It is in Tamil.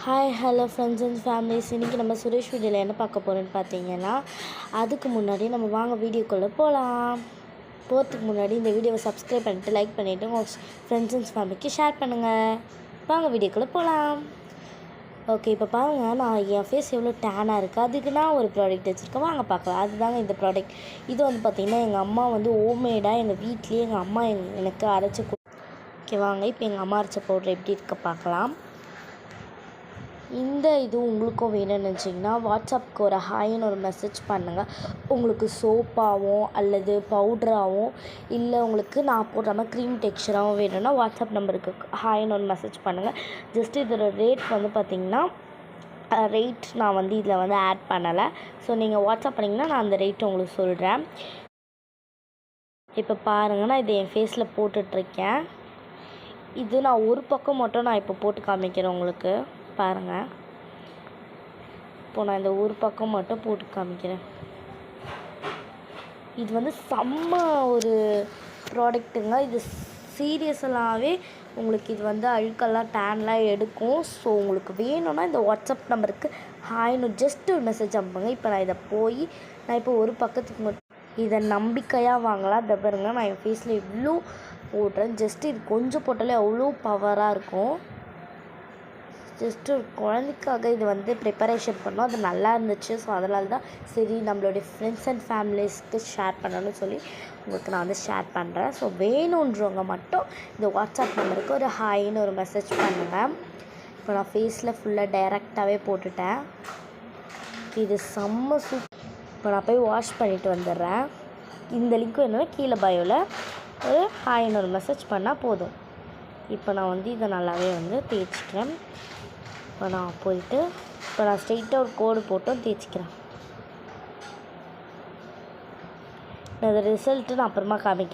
Hi hello friends and families. இன்றைக்கி நம்ம சுரேஷ் வீடியோவில் என்ன பார்க்க போகிறோன்னு பார்த்தீங்கன்னா, அதுக்கு முன்னாடி நம்ம வாங்க வீடியோக்குள்ளே போகலாம். போகிறதுக்கு முன்னாடி இந்த வீடியோவை சப்ஸ்கிரைப் பண்ணிவிட்டு லைக் பண்ணிவிட்டு உங்கள் ஃப்ரெண்ட்ஸ் அண்ட் ஃபேமிலிக்கு ஷேர் பண்ணுங்கள். வாங்க வீடியோக்குள்ளே போகலாம். ஓகே, இப்போ பாருங்கள், நான் என் ஃபேஸ் எவ்வளோ டேனாக இருக்குது. அதுக்கு நான் ஒரு ப்ராடக்ட் வச்சுருக்கேன், வாங்க பார்க்கலாம். அதுதாங்க இந்த ப்ராடக்ட். இது வந்து பார்த்திங்கன்னா எங்கள் அம்மா வந்து ஹோம்மேடாக எங்கள் வீட்லேயே எங்கள் அம்மா எனக்கு அரைச்சி ஓகே வாங்க, இப்போ எங்கள் அம்மா அரைச்ச பவுடர் எப்படி இருக்க பார்க்கலாம். இந்த இது உங்களுக்கும் வேணும்னு நினச்சிங்கன்னா வாட்ஸ்அப்புக்கு ஒரு ஹாய்ன்னு ஒரு மெசேஜ் பண்ணுங்கள். உங்களுக்கு சோப்பாகவும் அல்லது பவுட்ராகவும் இல்லை உங்களுக்கு நான் போடுற மாதிரி க்ரீம் டெக்ஸ்சராகவும் வேணும்னா வாட்ஸ்அப் நம்பருக்கு ஹாய்ன்னு ஒரு மெசேஜ் பண்ணுங்கள். ஜஸ்ட்டு இதோட ரேட் வந்து பார்த்திங்கன்னா ரேட் நான் வந்து இதில் வந்து ஆட் பண்ணலை. ஸோ நீங்கள் வாட்ஸ்அப் பண்ணிங்கன்னா நான் அந்த ரேட்டு உங்களுக்கு சொல்கிறேன். இப்போ பாருங்கள், நான் இதை என் ஃபேஸில் போட்டுட்ருக்கேன். இது நான் ஒரு பக்கம் மட்டும் நான் இப்போ போட்டு காமிக்கிறேன் உங்களுக்கு. பாருங்கள், இப்போ நான் இந்த ஒரு பக்கம் மட்டும் போட்டு காமிக்கிறேன். இது வந்து செம்ம ஒரு ப்ராடக்ட்டுங்க. இது சீரியஸாகவே உங்களுக்கு இது வந்து அழுக்கெல்லாம் டேன்லாம் எடுக்கும். ஸோ உங்களுக்கு வேணும்னா இந்த வாட்ஸ்அப் நம்பருக்கு ஹாய்னு ஜஸ்ட்டு ஒரு மெசேஜ் அனுப்புங்க. இப்போ நான் இதை நான் இப்போ ஒரு பக்கத்துக்கு மட்டும் இதை நம்பிக்கையாக வாங்கலாம். இதை பாருங்க, நான் என் ஃபேஸில் இவ்வளோ போடுறேன். ஜஸ்ட்டு இது கொஞ்சம் போட்டாலே அவ்வளோ பவராக இருக்கும். ஜஸ்ட்டு ஒரு குழந்தைக்காக இது வந்து ப்ரிப்பரேஷன் பண்ணோம். அது நல்லா இருந்துச்சு. ஸோ அதனால தான் சரி நம்மளுடைய ஃப்ரெண்ட்ஸ் அண்ட் ஃபேமிலிஸ்க்கு ஷேர் பண்ணணும்னு சொல்லி உங்களுக்கு நான் வந்து ஷேர் பண்ணுறேன். ஸோ வேணுன்றவங்க மட்டும் இந்த வாட்ஸ்அப் நம்பருக்கு ஒரு ஹாய்ன்னு ஒரு மெசேஜ் பண்ணுங்கள். இப்போ நான் ஃபேஸில் ஃபுல்லாக டைரெக்டாகவே போட்டுட்டேன். இது செம்ம இப்போ நான் போய் வாஷ் பண்ணிவிட்டு வந்துடுறேன். இந்த லிங்க் என்னென்னா கீழே பயோவில் ஒரு ஹாய்ன்னு ஒரு மெசேஜ் பண்ணால் போதும். இப்போ நான் வந்து இதை நல்லாவே வந்து தேய்ச்சிக்கிறேன். இப்போ நான் ஸ்ட்ரெயிட்டாக ஒரு கோடு போட்டும் தேய்ச்சிக்கிறேன். இந்த ரிசல்ட்டு நான் அப்புறமா காமிக்கிறேன்.